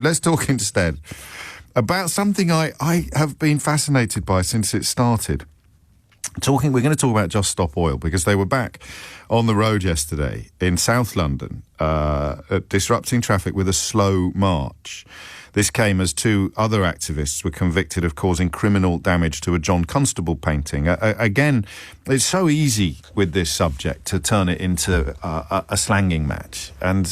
Let's talk instead about something I have been fascinated by since it started. We're going to talk about Just Stop Oil, because they were back on the road yesterday in South London, disrupting traffic with a slow march. This came as two other activists were convicted of causing criminal damage to a John Constable painting. Again, it's so easy with this subject to turn it into a slanging match. And,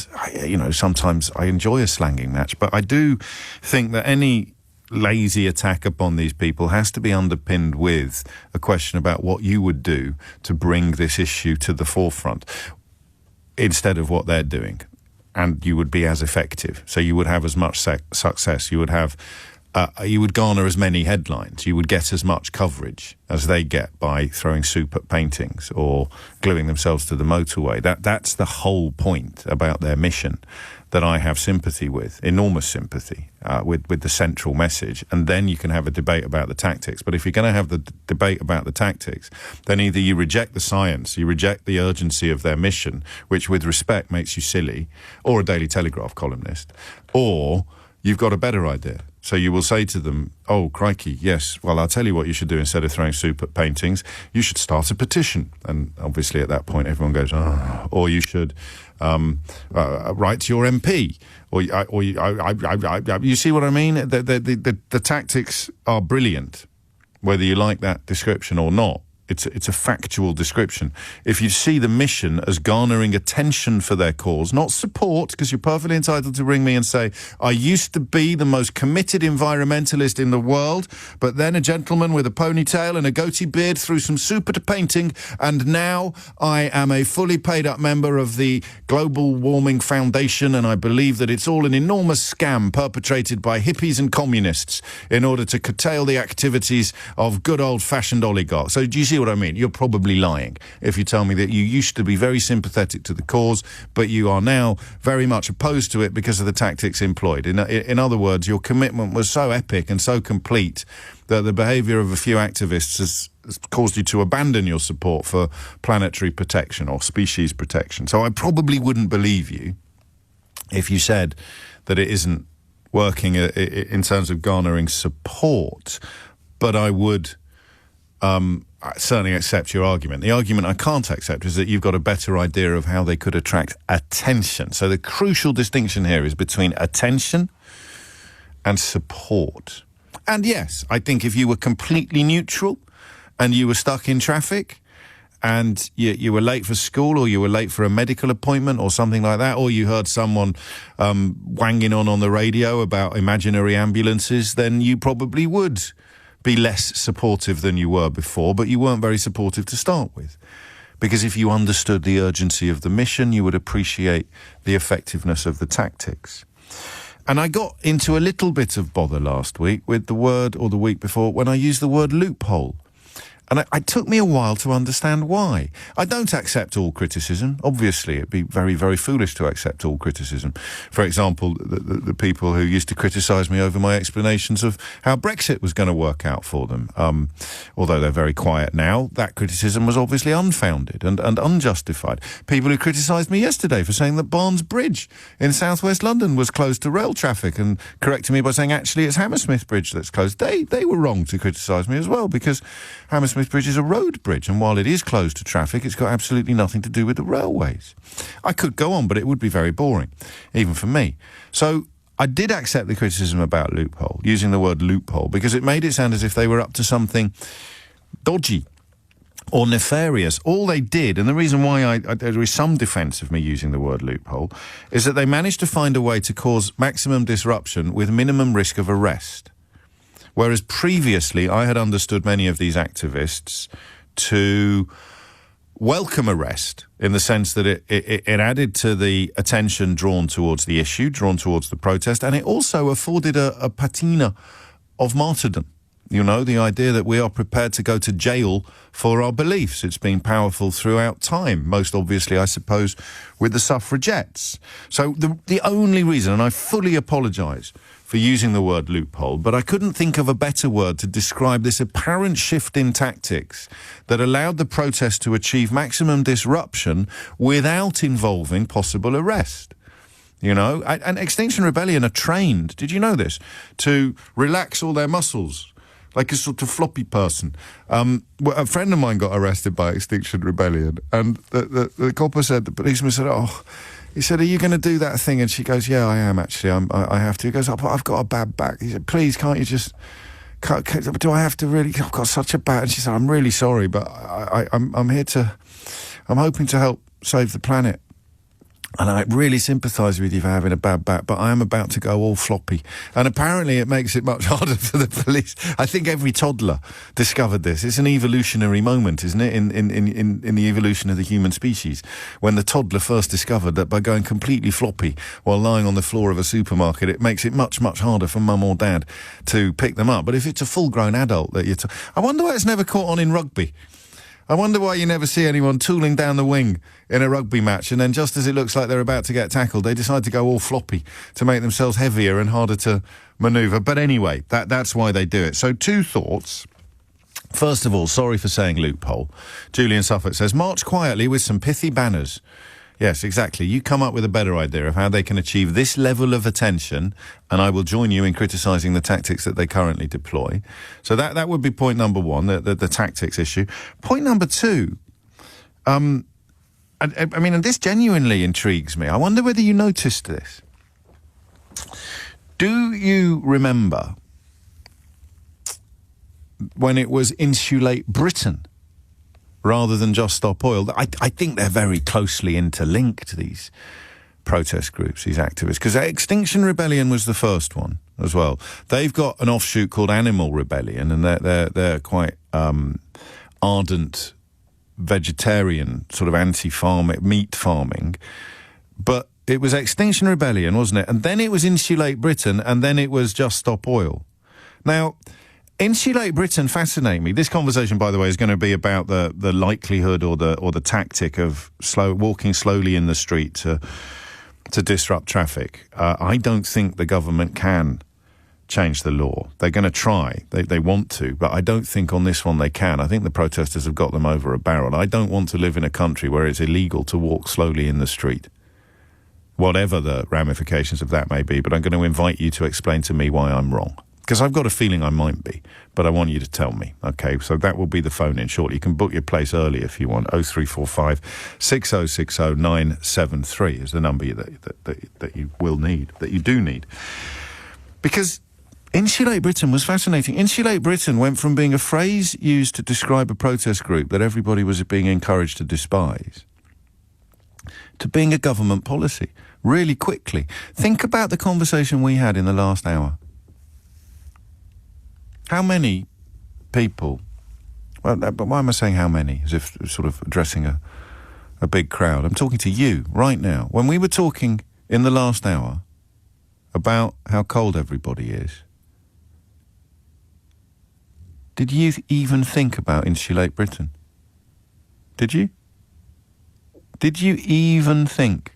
sometimes I enjoy a slanging match, but I do think that any lazy attack upon these people has to be underpinned with a question about what you would do to bring this issue to the forefront instead of what they're doing. And you would be as effective. So you would have as much success. You would garner as many headlines. You would get as much coverage as they get by throwing soup at paintings or gluing themselves to the motorway. That's the whole point about their mission that I have sympathy with, enormous sympathy with the central message. And then you can have a debate about the tactics. But if you're going to have the debate about the tactics, then either you reject the science, you reject the urgency of their mission, which with respect makes you silly, or a Daily Telegraph columnist, or you've got a better idea. So you will say to them, oh, crikey, yes, well, I'll tell you what you should do instead of throwing soup at paintings. You should start a petition. And obviously at that point everyone goes, oh. Or you should write to your MP. You see what I mean? The tactics are brilliant, whether you like that description or not. It's a factual description. If you see the mission as garnering attention for their cause, not support, because you're perfectly entitled to ring me and say, I used to be the most committed environmentalist in the world, but then a gentleman with a ponytail and a goatee beard threw some soup at a painting, and now I am a fully paid up member of the Global Warming Foundation, and I believe that it's all an enormous scam perpetrated by hippies and communists in order to curtail the activities of good old-fashioned oligarchs. So do you see what I mean? You're probably lying if you tell me that you used to be very sympathetic to the cause, but you are now very much opposed to it because of the tactics employed. In other words, your commitment was so epic and so complete that the behaviour of a few activists has caused you to abandon your support for planetary protection or species protection. So I probably wouldn't believe you if you said that it isn't working in terms of garnering support, but I would I certainly accept your argument. The argument I can't accept is that you've got a better idea of how they could attract attention. So the crucial distinction here is between attention and support. And yes, I think if you were completely neutral and you were stuck in traffic and you were late for school or you were late for a medical appointment or something like that, or you heard someone wanging on the radio about imaginary ambulances, then you probably would be less supportive than you were before, but you weren't very supportive to start with. Because if you understood the urgency of the mission, you would appreciate the effectiveness of the tactics. And I got into a little bit of bother last week with the word, or the week before, when I used the word loophole. And it took me a while to understand why. I don't accept all criticism. Obviously, it'd be very, very foolish to accept all criticism. For example, the people who used to criticise me over my explanations of how Brexit was going to work out for them. Although they're very quiet now, that criticism was obviously unfounded and unjustified. People who criticised me yesterday for saying that Barnes Bridge in southwest London was closed to rail traffic and correcting me by saying actually it's Hammersmith Bridge that's closed. They were wrong to criticise me as well, because Hammersmith Bridge is a road bridge, and while it is closed to traffic, it's got absolutely nothing to do with the railways. I could go on, but it would be very boring, even for me. So I did accept the criticism about loophole, using the word loophole, because it made it sound as if they were up to something dodgy or nefarious. All they did, and the reason why there is some defence of me using the word loophole, is that they managed to find a way to cause maximum disruption with minimum risk of arrest. Whereas previously I had understood many of these activists to welcome arrest, in the sense that it added to the attention drawn towards the issue, drawn towards the protest, and it also afforded a patina of martyrdom. You know, the idea that we are prepared to go to jail for our beliefs. It's been powerful throughout time, most obviously, I suppose, with the suffragettes. So the only reason, and I fully apologise for using the word loophole, but I couldn't think of a better word to describe this apparent shift in tactics that allowed the protest to achieve maximum disruption without involving possible arrest. you know. And Extinction Rebellion are trained, did you know this, to relax all their muscles, like a sort of floppy person. A friend of mine got arrested by Extinction Rebellion, and the copper said, the policeman said, he said, are you going to do that thing? And she goes, yeah, I am actually, I have to. He goes, I've got a bad back. He said, please, can't you just, do I have to really, I've got such a bad, and she said, I'm really sorry, but I'm here to, I'm hoping to help save the planet. And I really sympathise with you for having a bad back, but I am about to go all floppy. And apparently it makes it much harder for the police. I think every toddler discovered this. It's an evolutionary moment, isn't it, in the evolution of the human species, when the toddler first discovered that by going completely floppy while lying on the floor of a supermarket, it makes it much, much harder for mum or dad to pick them up. But if it's a full-grown adult that you're... I wonder why it's never caught on in rugby. I wonder why you never see anyone tooling down the wing in a rugby match, and then just as it looks like they're about to get tackled, they decide to go all floppy to make themselves heavier and harder to manoeuvre. But anyway, that's why they do it. So 2 thoughts. First of all, sorry for saying loophole. Julian Suffolk says, march quietly with some pithy banners. Yes, exactly. You come up with a better idea of how they can achieve this level of attention, and I will join you in criticising the tactics that they currently deploy. So that would be point number 1, the tactics issue. Point number 2, I mean, and this genuinely intrigues me. I wonder whether you noticed this. Do you remember when it was Insulate Britain rather than Just Stop Oil? I think they're very closely interlinked, these protest groups, these activists, because Extinction Rebellion was the first one as well. They've got an offshoot called Animal Rebellion, and they're quite ardent vegetarian, sort of anti-farming, meat farming. But it was Extinction Rebellion, wasn't it? And then it was Insulate Britain, and then it was Just Stop Oil. Now, Insulate Britain fascinate me. This conversation, by the way, is going to be about the likelihood or the tactic of walking slowly in the street to disrupt traffic. I don't think the government can change the law. They're going to try. They want to, but I don't think on this one they can. I think the protesters have got them over a barrel. I don't want to live in a country where it's illegal to walk slowly in the street, whatever the ramifications of that may be. But I'm going to invite you to explain to me why I'm wrong, because I've got a feeling I might be, but I want you to tell me. Okay, so that will be the phone-in shortly. You can book your place early if you want. 0345 6060 973 is the number that you will need, that you do need. Because Insulate Britain was fascinating. Insulate Britain went from being a phrase used to describe a protest group that everybody was being encouraged to despise to being a government policy really quickly. Think about the conversation we had in the last hour. How many people, but why am I saying how many, as if sort of addressing a big crowd? I'm talking to you right now. When we were talking in the last hour about how cold everybody is, did you even think about Insulate Britain? Did you? Did you even think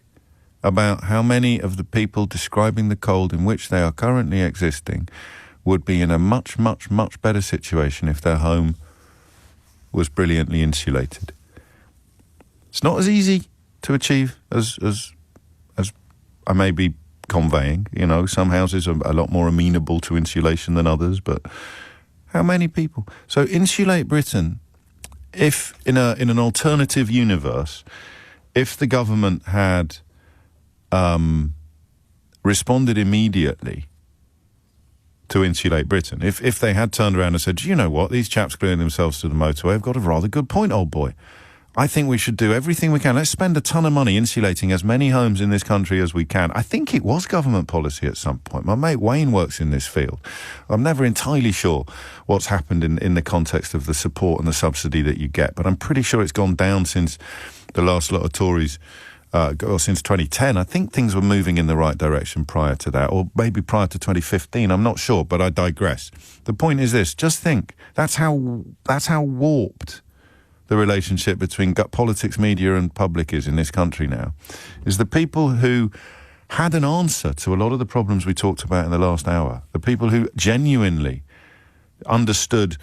about how many of the people describing the cold in which they are currently existing would be in a much, much, much better situation if their home was brilliantly insulated? It's not as easy to achieve as I may be conveying. You know, some houses are a lot more amenable to insulation than others, but how many people? So Insulate Britain, if in an alternative universe, if the government had responded immediately to Insulate Britain, if they had turned around and said, do you know what, these chaps gluing themselves to the motorway have got a rather good point, old boy. I think we should do everything we can. Let's spend a ton of money insulating as many homes in this country as we can. I think it was government policy at some point. My mate Wayne works in this field. I'm never entirely sure what's happened in the context of the support and the subsidy that you get, but I'm pretty sure it's gone down since the last lot of Tories, or since 2010. I think things were moving in the right direction prior to that, or maybe prior to 2015. I'm not sure, but I digress. The point is this: just think. That's how warped the relationship between politics, media and public is in this country now. Is the people who had an answer to a lot of the problems we talked about in the last hour, the people who genuinely understood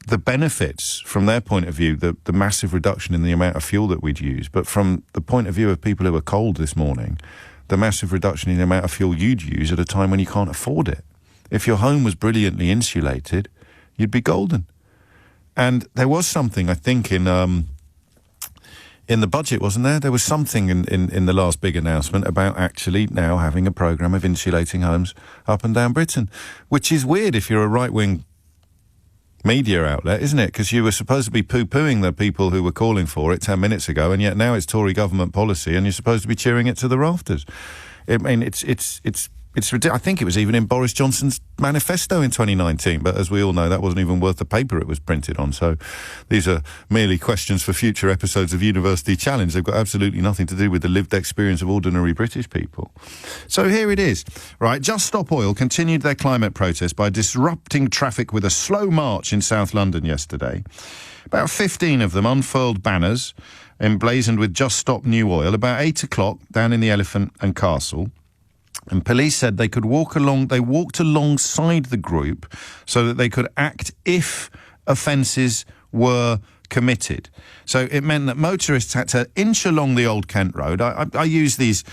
the benefits from their point of view, the massive reduction in the amount of fuel that we'd use, but from the point of view of people who were cold this morning, the massive reduction in the amount of fuel you'd use at a time when you can't afford it. If your home was brilliantly insulated, you'd be golden. And there was something, I think, in the budget, wasn't there? There was something in the last big announcement about actually now having a programme of insulating homes up and down Britain, which is weird if you're a right-wing media outlet, isn't it? Because you were supposed to be poo-pooing the people who were calling for it 10 minutes ago, and yet now it's Tory government policy, and you're supposed to be cheering it to the rafters. I mean, it's ridiculous. I think it was even in Boris Johnson's manifesto in 2019, but as we all know, that wasn't even worth the paper it was printed on. So these are merely questions for future episodes of University Challenge. They've got absolutely nothing to do with the lived experience of ordinary British people. So here it is. Right, Just Stop Oil continued their climate protest by disrupting traffic with a slow march in South London yesterday. About 15 of them unfurled banners emblazoned with Just Stop New Oil about 8 o'clock down in the Elephant and Castle. And police said they walked alongside the group so that they could act if offences were committed. So it meant that motorists had to inch along the Old Kent Road. I use these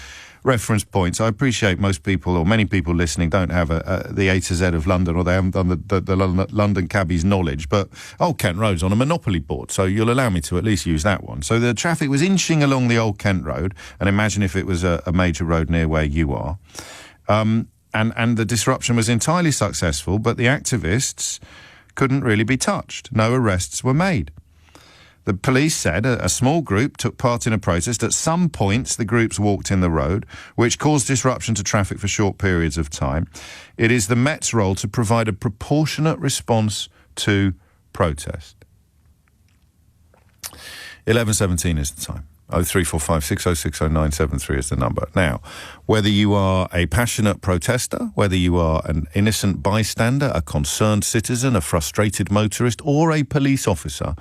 reference points. I appreciate most people, or many people listening, don't have the A to Z of London, or they haven't done the London cabbie's knowledge, but Old Kent Road's on a Monopoly board, so you'll allow me to at least use that one. So the traffic was inching along the Old Kent Road, and imagine if it was a major road near where you are. And the disruption was entirely successful, but the activists couldn't really be touched. No arrests were made. The police said a small group took part in a protest. At some points, the groups walked in the road, which caused disruption to traffic for short periods of time. It is the Met's role to provide a proportionate response to protest. 11:17 is the time. 0345 6060 973 is the number. Now, whether you are a passionate protester, whether you are an innocent bystander, a concerned citizen, a frustrated motorist, or a police officer,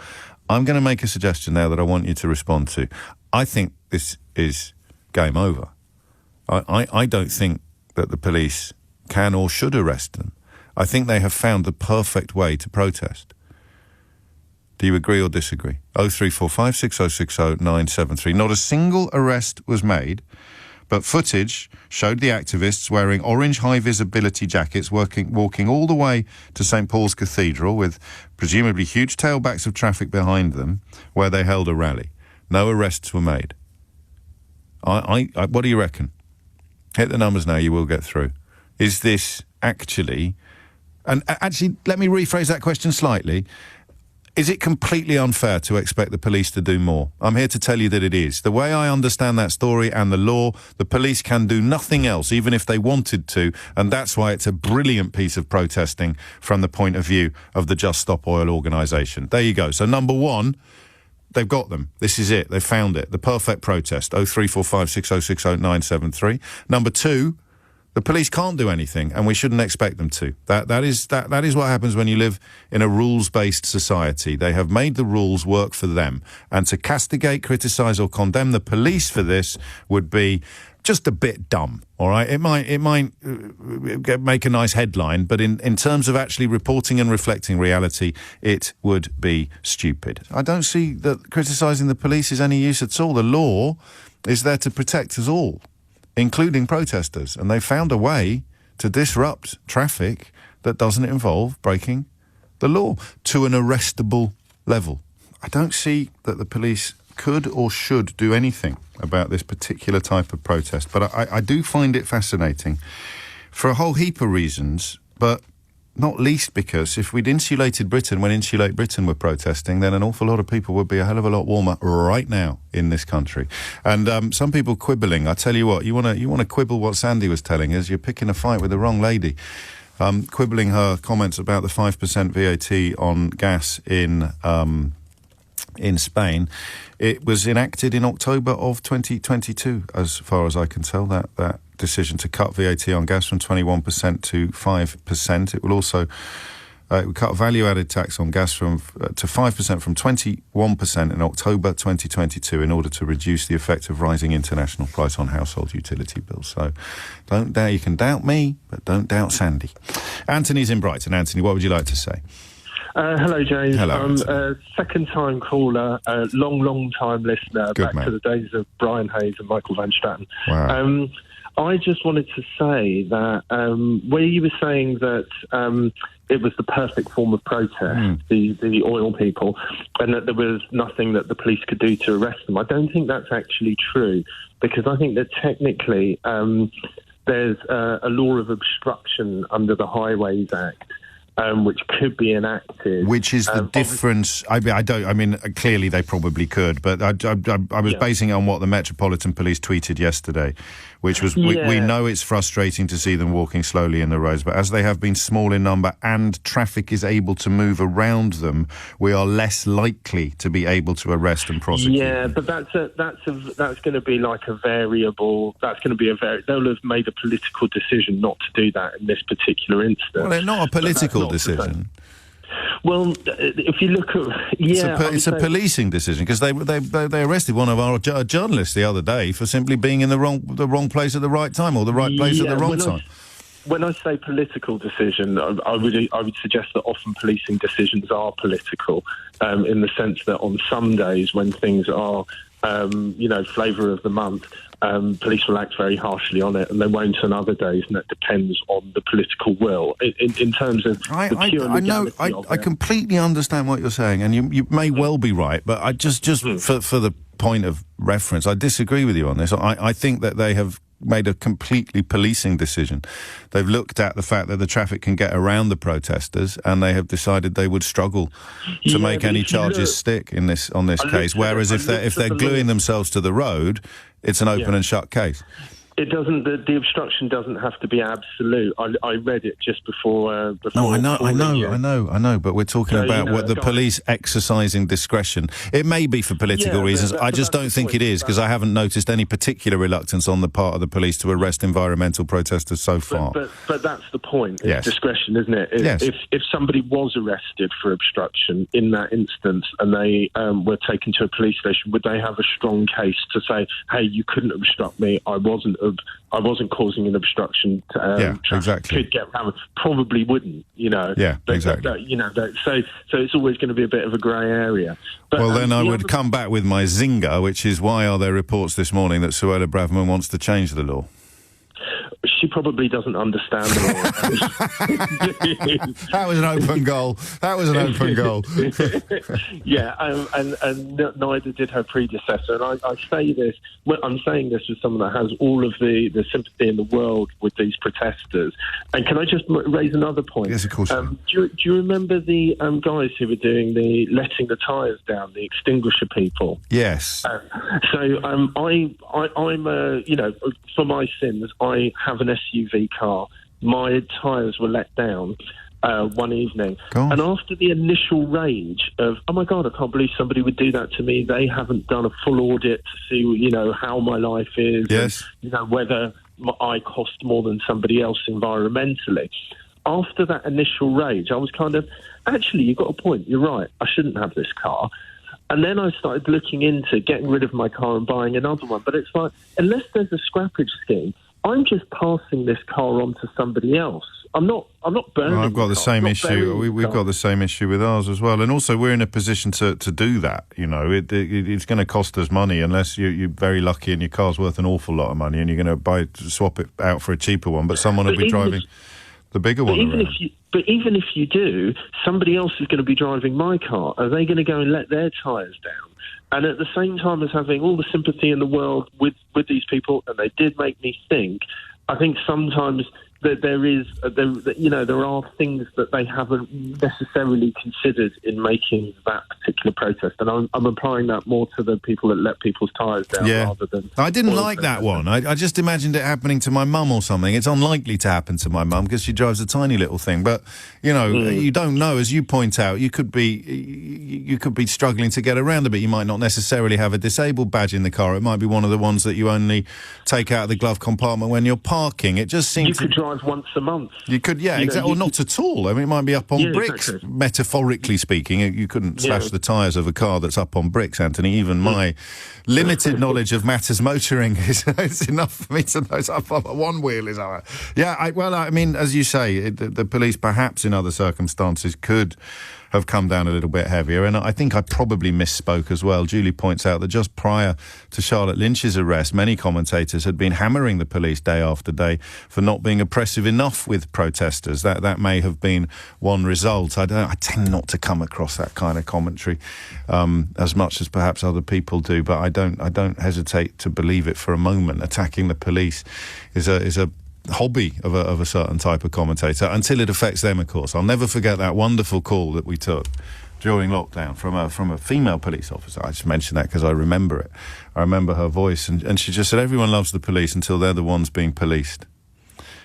I'm going to make a suggestion now that I want you to respond to. I think this is game over. I don't think that the police can or should arrest them. I think they have found the perfect way to protest. Do you agree or disagree? 0345 6060 973. Not a single arrest was made, but footage showed the activists wearing orange high-visibility jackets walking all the way to St Paul's Cathedral with presumably huge tailbacks of traffic behind them where they held a rally. No arrests were made. What do you reckon? Hit the numbers now, you will get through. Is this actually... And actually, let me rephrase that question slightly. Is it completely unfair to expect the police to do more? I'm here to tell you that it is. The way I understand that story and the law, the police can do nothing else, even if they wanted to, and that's why it's a brilliant piece of protesting from the point of view of the Just Stop Oil organisation. There you go. So number one, they've got them. This is it. They've found it. The perfect protest. 0345 6060 973. Number two, the police can't do anything, and we shouldn't expect them to. That is what happens when you live in a rules-based society. They have made the rules work for them, and to castigate, criticise, or condemn the police for this would be just a bit dumb. All right, it might make a nice headline, but in terms of actually reporting and reflecting reality, it would be stupid. I don't see that criticising the police is any use at all. The law is there to protect us all, including protesters, and they found a way to disrupt traffic that doesn't involve breaking the law to an arrestable level. I don't see that the police could or should do anything about this particular type of protest, but I do find it fascinating for a whole heap of reasons, but not least because if we'd insulated Britain when Insulate Britain were protesting, then an awful lot of people would be a hell of a lot warmer right now in this country. And some people quibbling. I tell you what, you want to quibble what Sandy was telling us, you're picking a fight with the wrong lady. Quibbling her comments about the 5% VAT on gas in Spain. It was enacted in October of 2022, as far as I can tell, that decision to cut VAT on gas from 21% to 5%. It will also it would cut value-added tax on gas to 5% from 21% in October 2022 in order to reduce the effect of rising international price on household utility bills. So don't doubt, you can doubt me, but don't doubt Sandy. Anthony's in Brighton. Anthony, what would you like to say? Hello, James. Hello, I'm a second-time caller, a long time listener, Good back man. to the days of Brian Hayes and Michael Van Straten. Wow. I just wanted to say that where you were saying that it was the perfect form of protest, the oil people, and that there was nothing that the police could do to arrest them, I don't think that's actually true, because I think that technically there's a law of obstruction under the Highways Act, which could be enacted. Which is the difference? I mean, clearly they probably could, but I was basing it on what the Metropolitan Police tweeted yesterday, which was, we know it's frustrating to see them walking slowly in the roads, but as they have been small in number and traffic is able to move around them, we are less likely to be able to arrest and prosecute. Yeah, but that's going to be like a variable. That's going to be they'll have made a political decision not to do that in this particular instance. Well, they're not a political decision. Well, if you look at it's a policing decision, because they arrested one of our journalists the other day for simply being in the wrong place at the right time, or the right place at the wrong time. When I say political decision, I would suggest that often policing decisions are political, in the sense that on some days when things are, flavour of the month, police will act very harshly on it, and they won't on other days, and that depends on the political will. In terms of the pure legality of it. I completely understand what you're saying, and you may well be right, but I just for the point of reference, I disagree with you on this. I think that they have made a completely policing decision. They've looked at the fact that the traffic can get around the protesters, and they have decided they would struggle to make any charges stick on this case. Whereas if they're gluing themselves to the road, it's an open and shut case. It doesn't. The obstruction doesn't have to be absolute. I read it just before. No, I know. But we're talking about what the police exercising discretion. It may be for political reasons. I just don't think it is, because I haven't noticed any particular reluctance on the part of the police to arrest environmental protesters so far. But that's the point. It's yes. discretion, isn't it? Yes. If somebody was arrested for obstruction in that instance, and they were taken to a police station, would they have a strong case to say, "Hey, you couldn't obstruct me. I wasn't causing an obstruction to exactly. could get around"? Probably wouldn't, exactly. So it's always going to be a bit of a grey area. But, well, then I would come back with my zinger, which is, why are there reports this morning that Suella Braverman wants to change the law? She probably doesn't understand the law. That was an open goal. Yeah, and neither did her predecessor. And I say this, I'm saying this as someone that has all of the sympathy in the world with these protesters. And can I just raise another point? Yes, of course. Do you remember the guys who were doing the letting the tyres down, the extinguisher people? Yes. I'm for my sins, I have an SUV car. My tyres were let down one evening. And after the initial rage of, oh my God, I can't believe somebody would do that to me. They haven't done a full audit to see, how my life is. Yes. And, whether I cost more than somebody else environmentally. After that initial rage, I was kind of, actually, you've got a point. You're right. I shouldn't have this car. And then I started looking into getting rid of my car and buying another one. But it's like, unless there's a scrappage scheme, I'm just passing this car on to somebody else. I'm not burning. Well, I've got the same issue. We've got the same issue with ours as well. And also, we're in a position to do that. It's going to cost us money unless you're very lucky and your car's worth an awful lot of money and you're going to swap it out for a cheaper one. But someone will be driving the bigger one around. But even if you do, somebody else is going to be driving my car. Are they going to go and let their tyres down? And at the same time as having all the sympathy in the world with these people, and they did make me think, I think sometimes that there are things that they haven't necessarily considered in making that particular protest. And I'm applying that more to the people that let people's tyres down rather than... I didn't like that one. I just imagined it happening to my mum or something. It's unlikely to happen to my mum because she drives a tiny little thing. But, you don't know. As you point out, you could be struggling to get around a bit. You might not necessarily have a disabled badge in the car. It might be one of the ones that you only take out of the glove compartment when you're parking. It just seems... You could drive drive once a month. You could, exactly, or not at all. I mean, it might be up on bricks, exactly. Metaphorically speaking. You couldn't slash the tyres of a car that's up on bricks, Anthony. Even my limited knowledge of matters motoring is enough for me to know it's up on one wheel. Is all right. Yeah, I mean, as you say, the police perhaps in other circumstances could have come down a little bit heavier, and I think I probably misspoke as well. Julie points out that just prior to Charlotte Lynch's arrest, many commentators had been hammering the police day after day for not being oppressive enough with protesters. That may have been one result. I tend not to come across that kind of commentary as much as perhaps other people do, but I don't hesitate to believe it for a moment. Attacking the police is a hobby of a certain type of commentator until it affects them, of course. I'll never forget that wonderful call that we took during lockdown from a female police officer. I just mentioned that because I remember it. I remember her voice, and she just said, everyone loves the police until they're the ones being policed.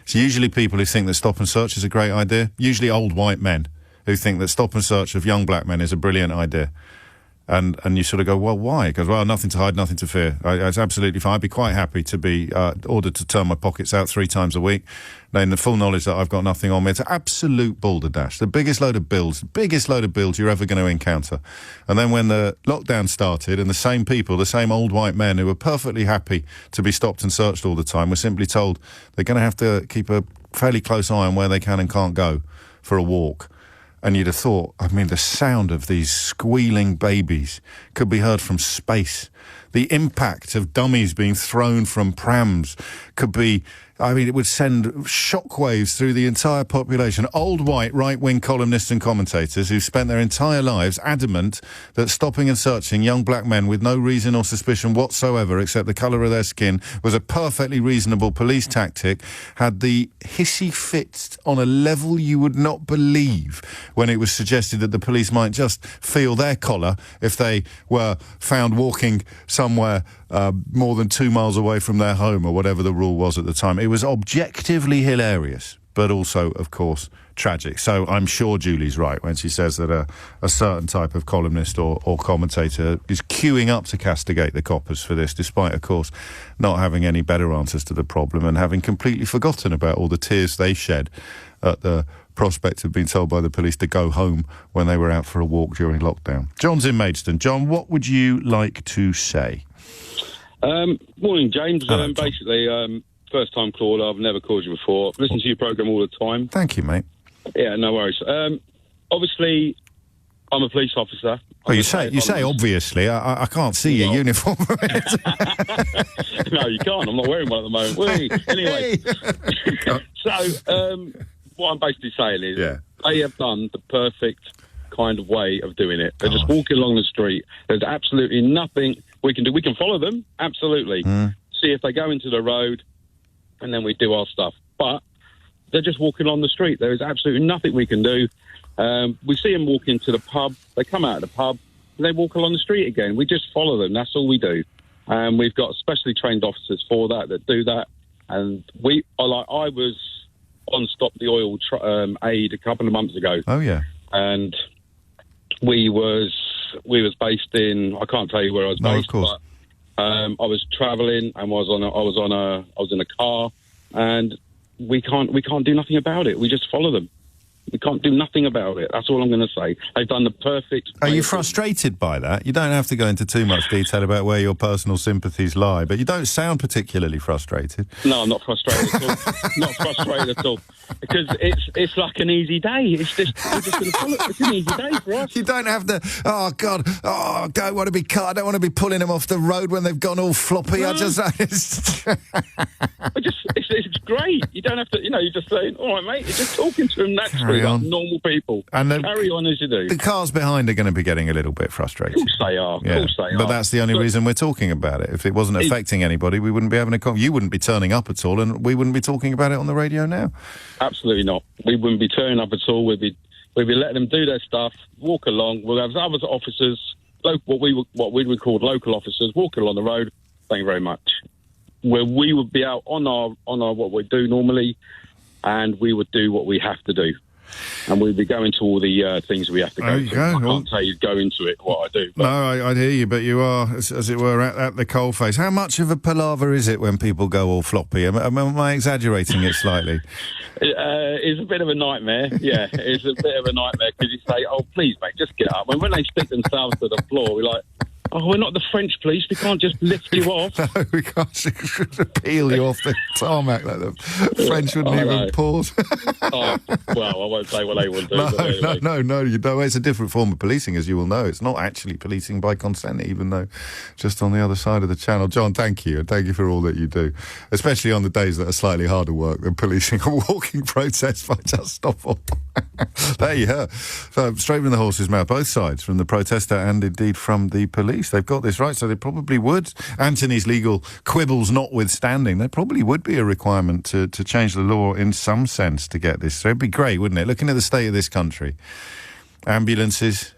It's usually people who think that stop and search is a great idea, usually old white men who think that stop and search of young black men is a brilliant idea. And you sort of go, well, why? Because, well, nothing to hide, nothing to fear. It's absolutely fine. I'd be quite happy to be ordered to turn my pockets out 3 times a week, in the full knowledge that I've got nothing on me. It's an absolute balderdash. The biggest load of bills you're ever going to encounter. And then when the lockdown started and the same people, the same old white men who were perfectly happy to be stopped and searched all the time, were simply told they're going to have to keep a fairly close eye on where they can and can't go for a walk. And you'd have thought, I mean, the sound of these squealing babies could be heard from space. The impact of dummies being thrown from prams could be, I mean, it would send shockwaves through the entire population. Old white right-wing columnists and commentators who spent their entire lives adamant that stopping and searching young black men with no reason or suspicion whatsoever except the colour of their skin was a perfectly reasonable police tactic had the hissy fits on a level you would not believe when it was suggested that the police might just feel their collar if they were found walking somewhere more than 2 miles away from their home or whatever the rule was at the time. It was objectively hilarious, but also, of course, tragic. So I'm sure Julie's right when she says that a certain type of columnist or commentator is queuing up to castigate the coppers for this, despite, of course, not having any better answers to the problem and having completely forgotten about all the tears they shed at the prospect of being told by the police to go home when they were out for a walk during lockdown. John's in Maidstone. John, what would you like to say? Morning, James. Hello, John. Basically, first-time caller. I've never called you before. I've listened to your programme all the time. Thank you, mate. Yeah, no worries. Obviously, I'm a police officer. Well, you say obviously. I can't see your uniform. No, you can't. I'm not wearing one at the moment. Anyway, so what I'm basically saying is they have done the perfect kind of way of doing it. They're just walking along the street. There's absolutely nothing we can do. We can follow them, absolutely. See if they go into the road, and then we do our stuff. But they're just walking along the street. There is absolutely nothing we can do. We see them walking to the pub. They come out of the pub, and they walk along the street again. We just follow them. That's all we do. We've got specially trained officers for that do that. And I was on Stop the Oil aid a couple of months ago. Oh, yeah. And we was based in, I can't tell you where I was based, of course. but I was travelling and I was in a car, and we can't do nothing about it. We just follow them. We can't do nothing about it. That's all I'm going to say. They've done the perfect... Are you frustrated by that? You don't have to go into too much detail about where your personal sympathies lie, but you don't sound particularly frustrated. No, I'm not frustrated at all. Not frustrated at all. Because it's like an easy day. We're just going to follow it. It's an easy day for us. You don't have to, I don't want to be cut. I don't want to be pulling them off the road when they've gone all floppy. No. It's great. You don't have to, you're just saying, all right, mate, you're just talking to them naturally like normal people. And carry on as you do. The cars behind are going to be getting a little bit frustrated. Of course they are. Yeah. Of course they are. But that's the only reason we're talking about it. If it wasn't affecting anybody, we wouldn't be having you wouldn't be turning up at all, and we wouldn't be talking about it on the radio now. Absolutely not. We wouldn't be turning up at all. We'd be letting them do their stuff, walk along. We'll have other officers, what we would call local officers, walking along the road. Thank you very much. Where we would be out on our what we do normally, and we would do what we have to do. and we'll be going to all the things we have to go There you to. go. I can't tell you go into it what I do. But No, I hear you, but you are, as it were, at the coalface. How much of a palaver is it when people go all floppy? Am I exaggerating it slightly? It's a bit of a nightmare. Yeah, it's a bit of a nightmare because you say, "Oh, please, mate, just get up." And when they stick themselves to the floor, we're like, "Oh, we're not the French police. We can't just lift you off." No, we can't peel you off the tarmac like the French wouldn't even pause. Oh, well, I won't say what they will do. No, but anyway. no, you don't. It's a different form of policing, as you will know. It's not actually policing by consent, even though just on the other side of the channel. John, thank you, and thank you for all that you do, especially on the days that are slightly harder work than policing a walking protest by Just Stop All. There you go. So, straight from the horse's mouth, both sides, from the protester and indeed from the police. They've got this right, so they probably would. Anthony's legal quibbles notwithstanding, there probably would be a requirement to change the law in some sense to get this. So it'd be great, wouldn't it? Looking at the state of this country. Ambulances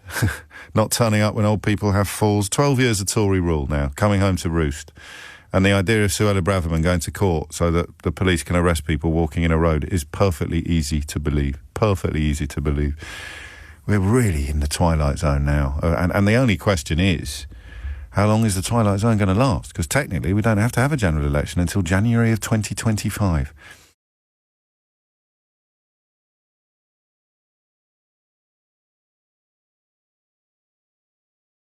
not turning up when old people have falls. 12 years of Tory rule now, coming home to roost. And the idea of Suella Braverman going to court so that the police can arrest people walking in a road is perfectly easy to believe. Perfectly easy to believe. We're really in the twilight zone now. And the only question is, how long is the twilight zone going to last? Because technically we don't have to have a general election until January of 2025.